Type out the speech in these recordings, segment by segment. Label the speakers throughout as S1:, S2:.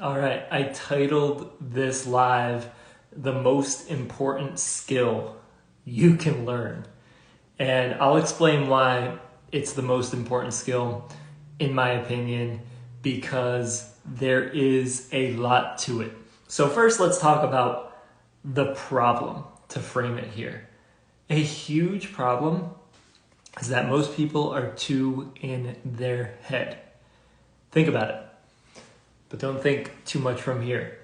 S1: All right, I titled this live The Most Important Skill You Can Learn. And I'll explain why it's the most important skill, in my opinion, because there is a lot to it. So first, let's talk about the problem to frame it here. A huge problem is that most people are too in their head. Think about it. But don't think too much from here.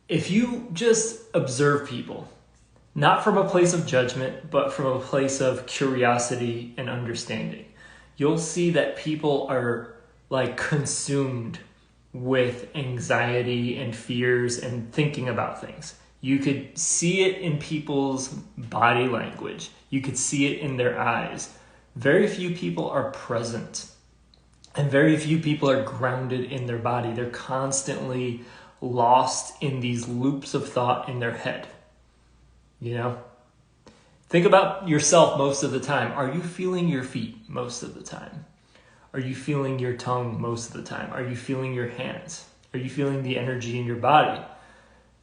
S1: If you just observe people, not from a place of judgment, but from a place of curiosity and understanding, you'll see that people are like consumed with anxiety and fears and thinking about things. You could see it in people's body language. You could see it in their eyes. Very few people are present. And very few people are grounded in their body. They're constantly lost in these loops of thought in their head. You know? Think about yourself most of the time. Are you feeling your feet most of the time? Are you feeling your tongue most of the time? Are you feeling your hands? Are you feeling the energy in your body?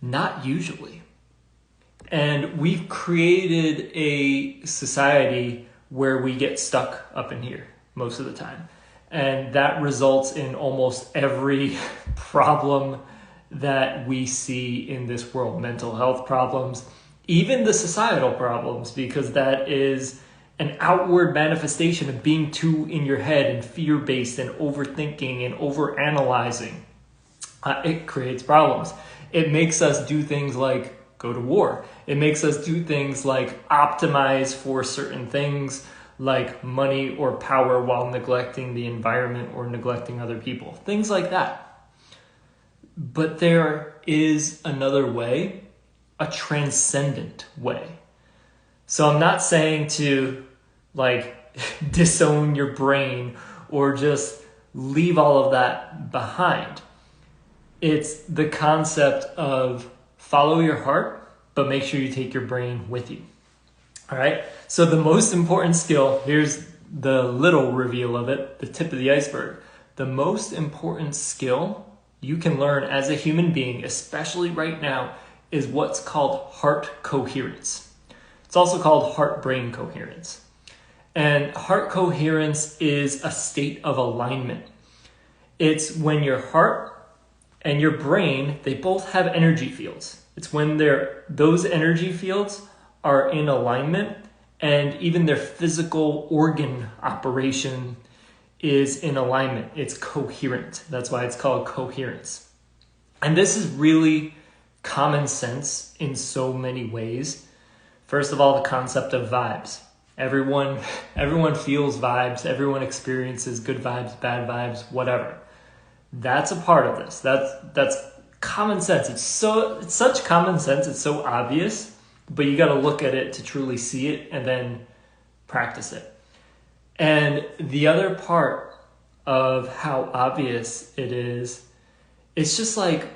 S1: Not usually. And we've created a society where we get stuck up in here most of the time. And that results in almost every problem that we see in this world. Mental health problems, even the societal problems, because that is an outward manifestation of being too in your head and fear-based and overthinking and overanalyzing. It creates problems. It makes us do things like go to war. It makes us do things like optimize for certain things, like money or power, while neglecting the environment or neglecting other people. Things like that. But there is another way, a transcendent way. So I'm not saying to like disown your brain or just leave all of that behind. It's the concept of follow your heart, but make sure you take your brain with you. All right. So the most important skill, here's the little reveal of it, the tip of the iceberg. The most important skill you can learn as a human being, especially right now, is what's called heart coherence. It's also called heart-brain coherence. And heart coherence is a state of alignment. It's when your heart and your brain, they both have energy fields. It's when those energy fields are in alignment, and even their physical organ operation is in alignment. It's coherent. That's why it's called coherence. And this is really common sense in so many ways. First of all, the concept of vibes. Everyone feels vibes. Everyone experiences good vibes, bad vibes, whatever. That's a part of this. That's common sense. It's such common sense. It's so obvious. But you got to look at it to truly see it and then practice it. And the other part of how obvious it is, it's just like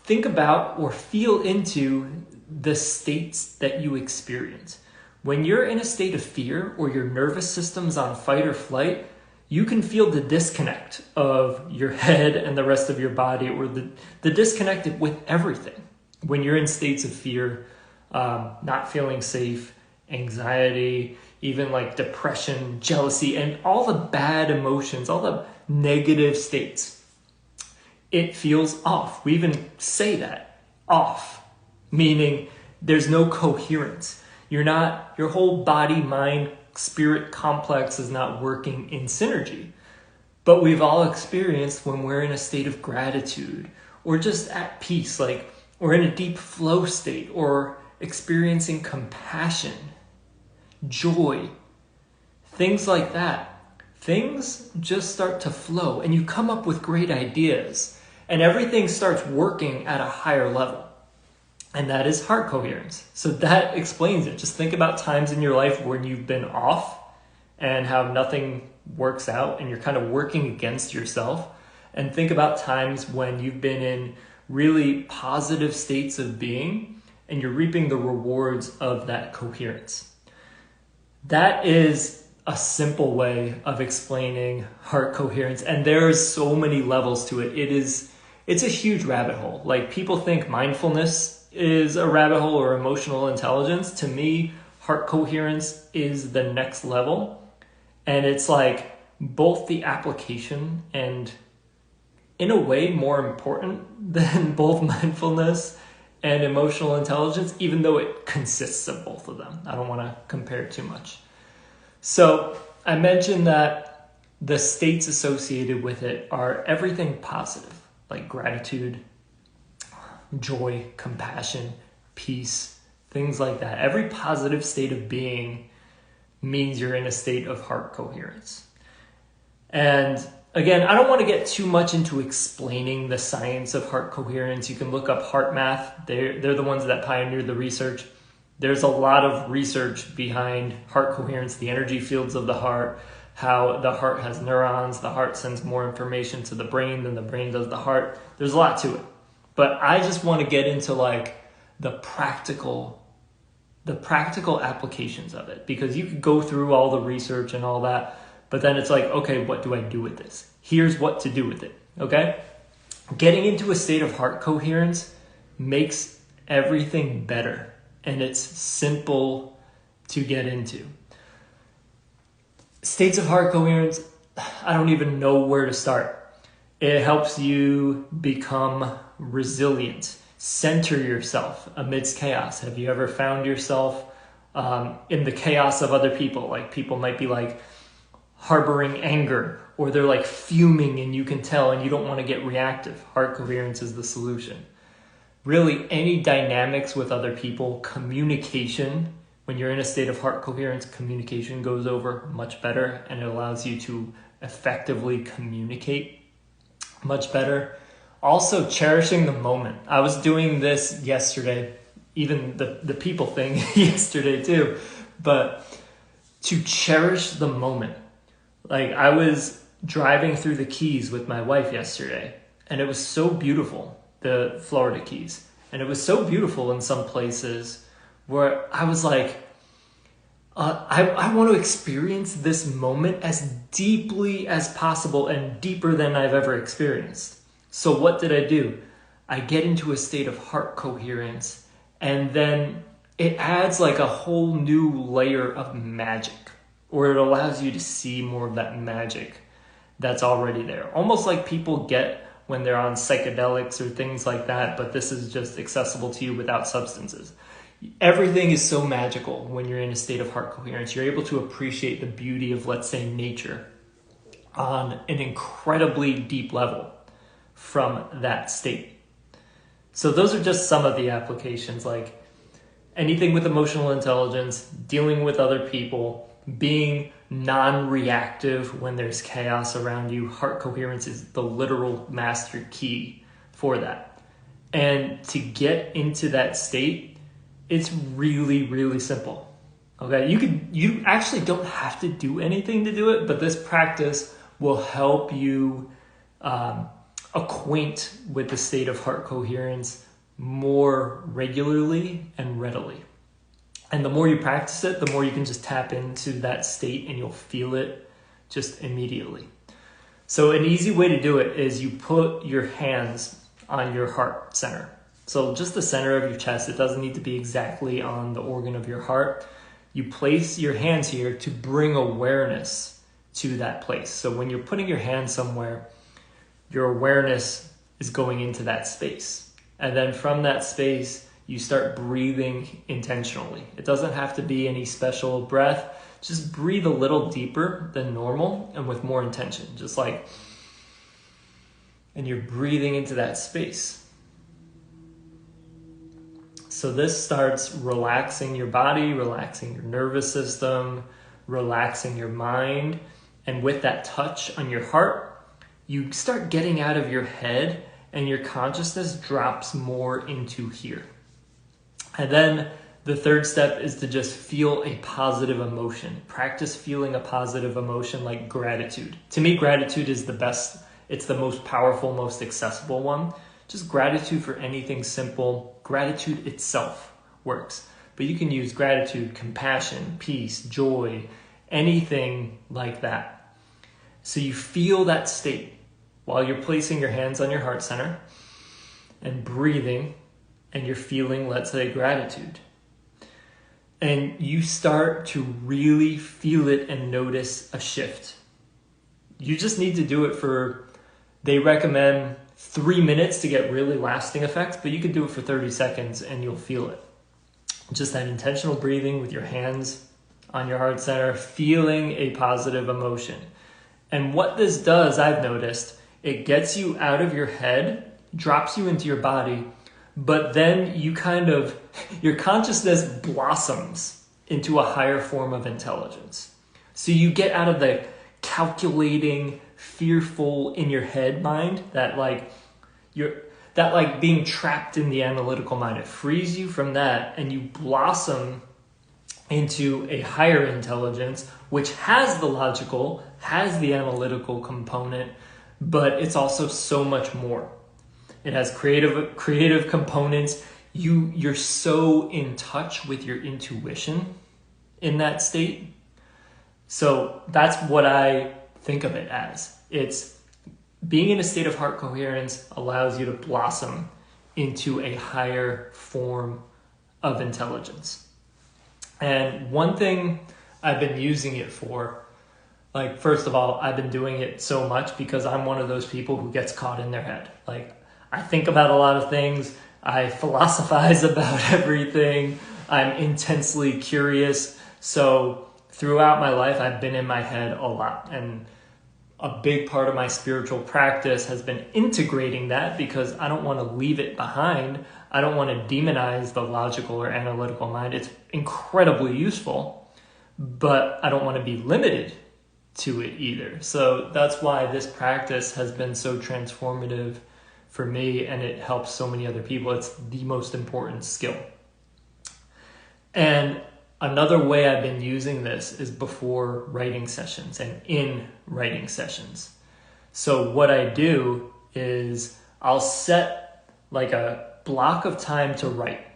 S1: think about or feel into the states that you experience. When you're in a state of fear or your nervous system's on fight or flight, you can feel the disconnect of your head and the rest of your body, or the disconnect with everything. When you're in states of fear, not feeling safe, anxiety, even like depression, jealousy, and all the bad emotions, all the negative states, it feels off. We even say that, off, meaning there's no coherence. Your whole body, mind, spirit complex is not working in synergy. But we've all experienced when we're in a state of gratitude or just at peace, like we're in a deep flow state, or experiencing compassion, joy, things like that. Things just start to flow and you come up with great ideas and everything starts working at a higher level. And that is heart coherence. So that explains it. Just think about times in your life when you've been off and how nothing works out and you're kind of working against yourself. And think about times when you've been in really positive states of being and you're reaping the rewards of that coherence. That is a simple way of explaining heart coherence, and there's so many levels to it. it's a huge rabbit hole. Like, people think mindfulness is a rabbit hole or emotional intelligence. To me, heart coherence is the next level. And it's like both the application and, in a way, more important than both mindfulness and emotional intelligence, even though it consists of both of them. I don't want to compare too much. So I mentioned that the states associated with it are everything positive, like gratitude, joy, compassion, peace, things like that. Every positive state of being means you're in a state of heart coherence. And again, I don't want to get too much into explaining the science of heart coherence. You can look up heart math. They're the ones that pioneered the research. There's a lot of research behind heart coherence, the energy fields of the heart, how the heart has neurons, the heart sends more information to the brain than the brain does the heart. There's a lot to it. But I just want to get into like the practical applications of it, because you could go through all the research and all that, but then it's like, okay, what do I do with this? Here's what to do with it, okay? Getting into a state of heart coherence makes everything better, and it's simple to get into. States of heart coherence, I don't even know where to start. It helps you become resilient, center yourself amidst chaos. Have you ever found yourself in the chaos of other people? Like, people might be like harboring anger, or they're like fuming and you can tell, and you don't want to get reactive. Heart coherence is the solution. Really, any dynamics with other people, communication, when you're in a state of heart coherence, communication goes over much better, and it allows you to effectively communicate much better. Also, cherishing the moment. I was doing this yesterday, even the people thing yesterday too, but to cherish the moment. Like, I was driving through the Keys with my wife yesterday, and it was so beautiful, the Florida Keys. And it was so beautiful in some places where I was like, I want to experience this moment as deeply as possible and deeper than I've ever experienced. So what did I do? I get into a state of heart coherence, and then it adds like a whole new layer of magic, or it allows you to see more of that magic that's already there. Almost like people get when they're on psychedelics or things like that, but this is just accessible to you without substances. Everything is so magical when you're in a state of heart coherence. You're able to appreciate the beauty of, let's say, nature on an incredibly deep level from that state. So those are just some of the applications, like anything with emotional intelligence, dealing with other people, being non-reactive when there's chaos around you. Heart coherence is the literal master key for that. And to get into that state, it's really, really simple. Okay, you actually don't have to do anything to do it, but this practice will help you acquaint with the state of heart coherence more regularly and readily. And the more you practice it, the more you can just tap into that state, and you'll feel it just immediately. So an easy way to do it is you put your hands on your heart center. So just the center of your chest. It doesn't need to be exactly on the organ of your heart. You place your hands here to bring awareness to that place. So when you're putting your hand somewhere, your awareness is going into that space. And then from that space, you start breathing intentionally. It doesn't have to be any special breath. Just breathe a little deeper than normal and with more intention. Just like, and you're breathing into that space. So this starts relaxing your body, relaxing your nervous system, relaxing your mind. And with that touch on your heart, you start getting out of your head, and your consciousness drops more into here. And then the third step is to just feel a positive emotion. Practice feeling a positive emotion like gratitude. To me, gratitude is the best. It's the most powerful, most accessible one. Just gratitude for anything simple. Gratitude itself works. But you can use gratitude, compassion, peace, joy, anything like that. So you feel that state. while you're placing your hands on your heart center and breathing, and you're feeling, let's say, gratitude. And you start to really feel it and notice a shift. You just need to do it for, they recommend 3 minutes to get really lasting effects, but you could do it for 30 seconds and you'll feel it. Just that intentional breathing with your hands on your heart center, feeling a positive emotion. And what this does, I've noticed, it gets you out of your head, drops you into your body, but then you your consciousness blossoms into a higher form of intelligence. So you get out of the calculating, fearful in your head mind, that being trapped in the analytical mind. It frees you from that and you blossom into a higher intelligence, which has the logical, has the analytical component, but it's also so much more. It has creative components. You're so in touch with your intuition in that state. So that's what I think of it as. It's being in a state of heart coherence allows you to blossom into a higher form of intelligence. And one thing I've been using it for, like, first of all, I've been doing it so much because I'm one of those people who gets caught in their head. Like, I think about a lot of things. I philosophize about everything. I'm intensely curious. So throughout my life, I've been in my head a lot. And a big part of my spiritual practice has been integrating that because I don't want to leave it behind. I don't want to demonize the logical or analytical mind. It's incredibly useful, but I don't want to be limited to it either. So that's why this practice has been so transformative for me, and it helps so many other people. It's the most important skill. And another way I've been using this is before writing sessions and in writing sessions. So what I do is I'll set like a block of time to write.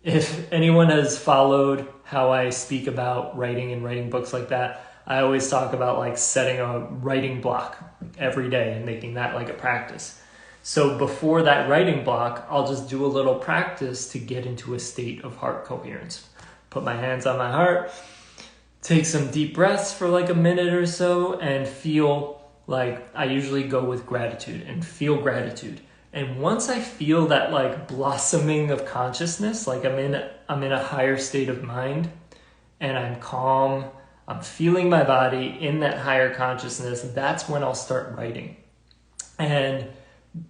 S1: If anyone has followed how I speak about writing and writing books like that, I always talk about like setting a writing block every day and making that like a practice. So before that writing block, I'll just do a little practice to get into a state of heart coherence. Put my hands on my heart, take some deep breaths for like a minute or so, and feel like, I usually go with gratitude and feel gratitude. And once I feel that like blossoming of consciousness, like I'm in a higher state of mind and I'm calm, I'm feeling my body in that higher consciousness, that's when I'll start writing. And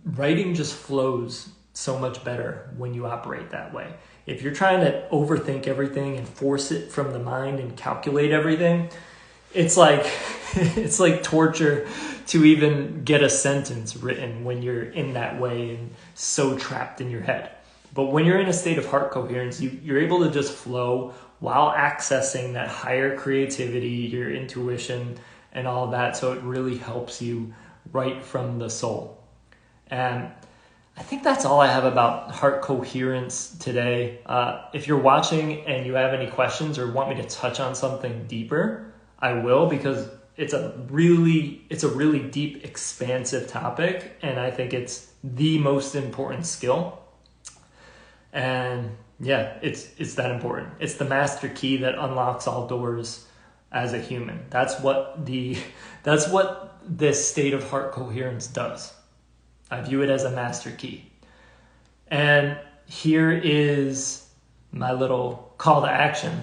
S1: writing just flows so much better when you operate that way. If you're trying to overthink everything and force it from the mind and calculate everything, it's like torture to even get a sentence written when you're in that way and so trapped in your head. But when you're in a state of heart coherence, you're able to just flow while accessing that higher creativity, your intuition, and all that. So it really helps you write from the soul. And I think that's all I have about heart coherence today. If you're watching and you have any questions or want me to touch on something deeper, I will, because it's a really deep, expansive topic, and I think it's the most important skill. And yeah, it's that important. It's the master key that unlocks all doors as a human. That's what this state of heart coherence does. I view it as a master key. And here is my little call to action.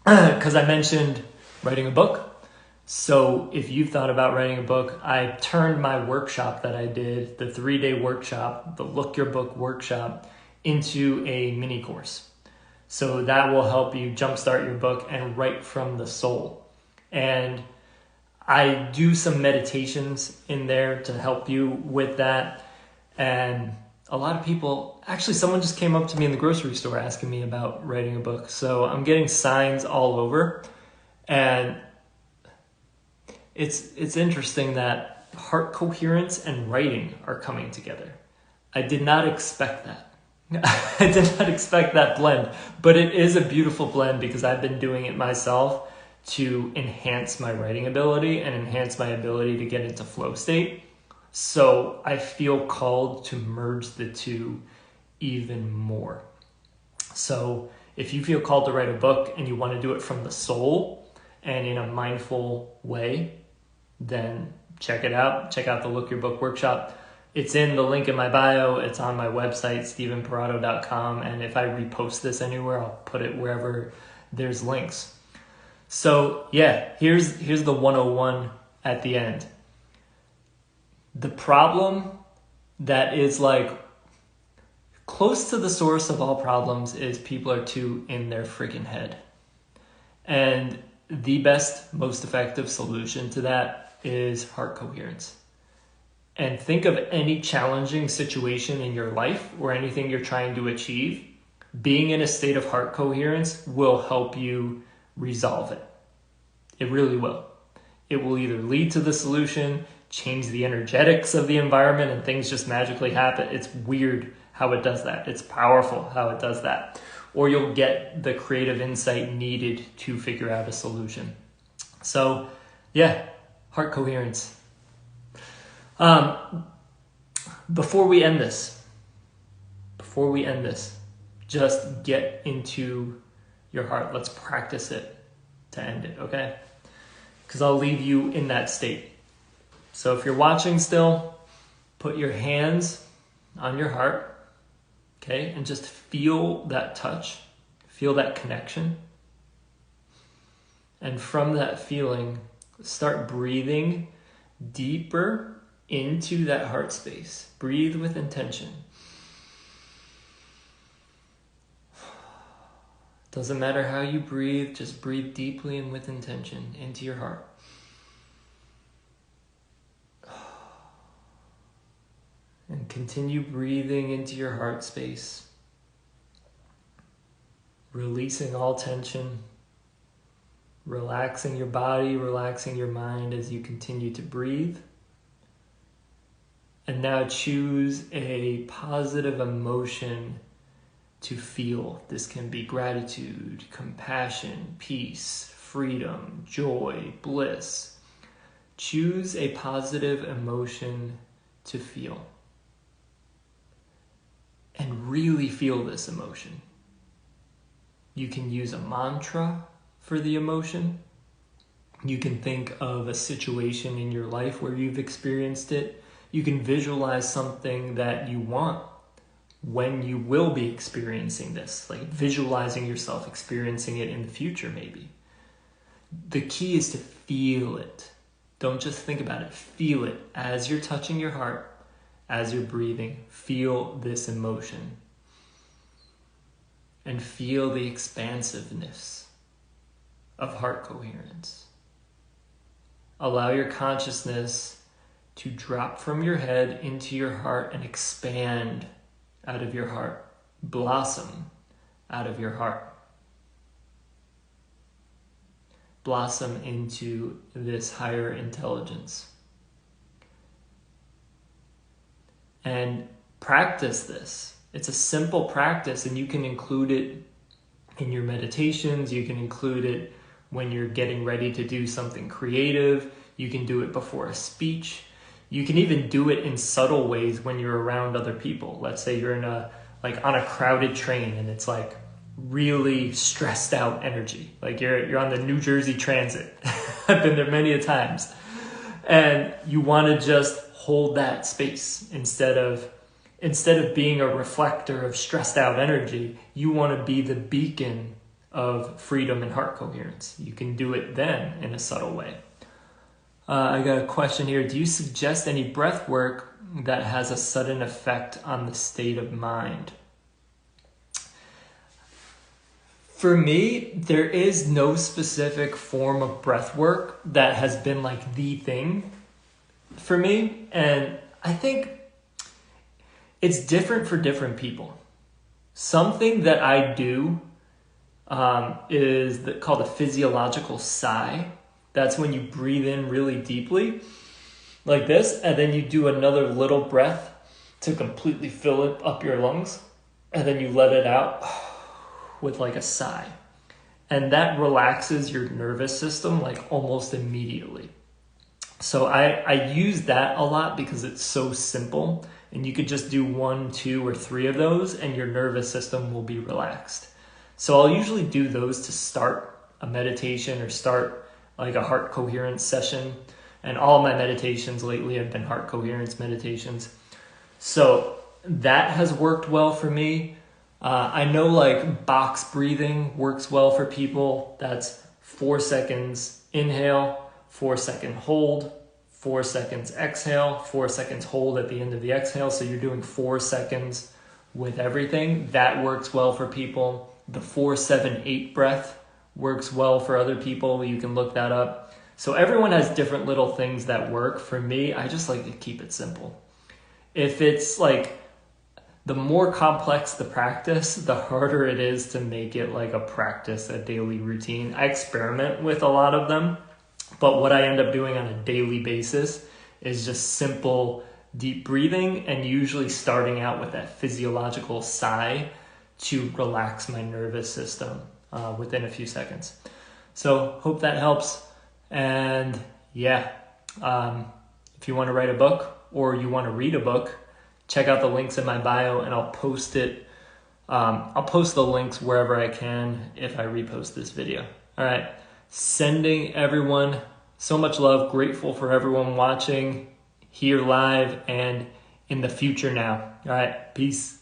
S1: Because I mentioned writing a book. So if you've thought about writing a book, I turned my workshop that I did, the 3-day workshop, the Look Your Book workshop, into a mini course. So that will help you jumpstart your book and write from the soul. And I do some meditations in there to help you with that. And a lot of people, actually someone just came up to me in the grocery store asking me about writing a book. So I'm getting signs all over. And it's interesting that heart coherence and writing are coming together. I did not expect that. I did not expect that blend, but it is a beautiful blend because I've been doing it myself to enhance my writing ability and enhance my ability to get into flow state. So I feel called to merge the two even more. So if you feel called to write a book and you want to do it from the soul and in a mindful way, then check it out. Check out the Look Your Book workshop. It's in the link in my bio. It's on my website, stephenparado.com. And if I repost this anywhere, I'll put it wherever there's links. So yeah, here's the 101 at the end. The problem that is like close to the source of all problems is people are too in their freaking head. And the best, most effective solution to that is heart coherence. And think of any challenging situation in your life or anything you're trying to achieve. Being in a state of heart coherence will help you resolve it. It really will. It will either lead to the solution, change the energetics of the environment, and things just magically happen. It's weird how it does that. It's powerful how it does that. Or you'll get the creative insight needed to figure out a solution. So yeah, heart coherence. Before we end this, just get into your heart. Let's practice it to end it, okay? Because I'll leave you in that state. So if you're watching still, put your hands on your heart, okay? And just feel that touch, feel that connection. And from that feeling, start breathing deeper into that heart space. Breathe with intention. Doesn't matter how you breathe, just breathe deeply and with intention into your heart. And continue breathing into your heart space, releasing all tension, relaxing your body, relaxing your mind as you continue to breathe. And now choose a positive emotion to feel. This can be gratitude, compassion, peace, freedom, joy, bliss. Choose a positive emotion to feel. And really feel this emotion. You can use a mantra for the emotion. You can think of a situation in your life where you've experienced it. You can visualize something that you want when you will be experiencing this, like visualizing yourself experiencing it in the future maybe. The key is to feel it. Don't just think about it. Feel it as you're touching your heart, as you're breathing. Feel this emotion. And feel the expansiveness of heart coherence. Allow your consciousness to drop from your head into your heart and expand out of your heart, blossom out of your heart. Blossom into this higher intelligence. And practice this. It's a simple practice, and you can include it in your meditations. You can include it when you're getting ready to do something creative. You can do it before a speech. You can even do it in subtle ways when you're around other people. Let's say you're on a crowded train and it's like really stressed out energy. Like you're on the New Jersey Transit. I've been there many a times. And you want to just hold that space instead of being a reflector of stressed out energy. You want to be the beacon of freedom and heart coherence. You can do it then in a subtle way. I got a question here. Do you suggest any breath work that has a sudden effect on the state of mind? For me, there is no specific form of breath work that has been like the thing for me. And I think it's different for different people. Something that I do is called a physiological sigh. That's when you breathe in really deeply, like this, and then you do another little breath to completely fill it up your lungs, and then you let it out with like a sigh. And that relaxes your nervous system like almost immediately. So I use that a lot because it's so simple, and you could just do 1, 2, or 3 of those and your nervous system will be relaxed. So I'll usually do those to start a meditation or start like a heart coherence session. And all of my meditations lately have been heart coherence meditations. So that has worked well for me. I know like box breathing works well for people. That's 4 seconds inhale, 4 second hold, 4 seconds exhale, 4 seconds hold at the end of the exhale. So you're doing 4 seconds with everything. That works well for people. The 4-7-8 breath works well for other people. You can look that up. So everyone has different little things that work. For me, I just like to keep it simple. If it's like the more complex the practice, the harder it is to make it like a practice, a daily routine. I experiment with a lot of them, but what I end up doing on a daily basis is just simple deep breathing and usually starting out with that physiological sigh to relax my nervous system within a few seconds. So hope that helps. And yeah, if you want to write a book or you want to read a book, check out the links in my bio and I'll post it. I'll post the links wherever I can if I repost this video. All right. Sending everyone so much love. Grateful for everyone watching here live and in the future now. All right. Peace.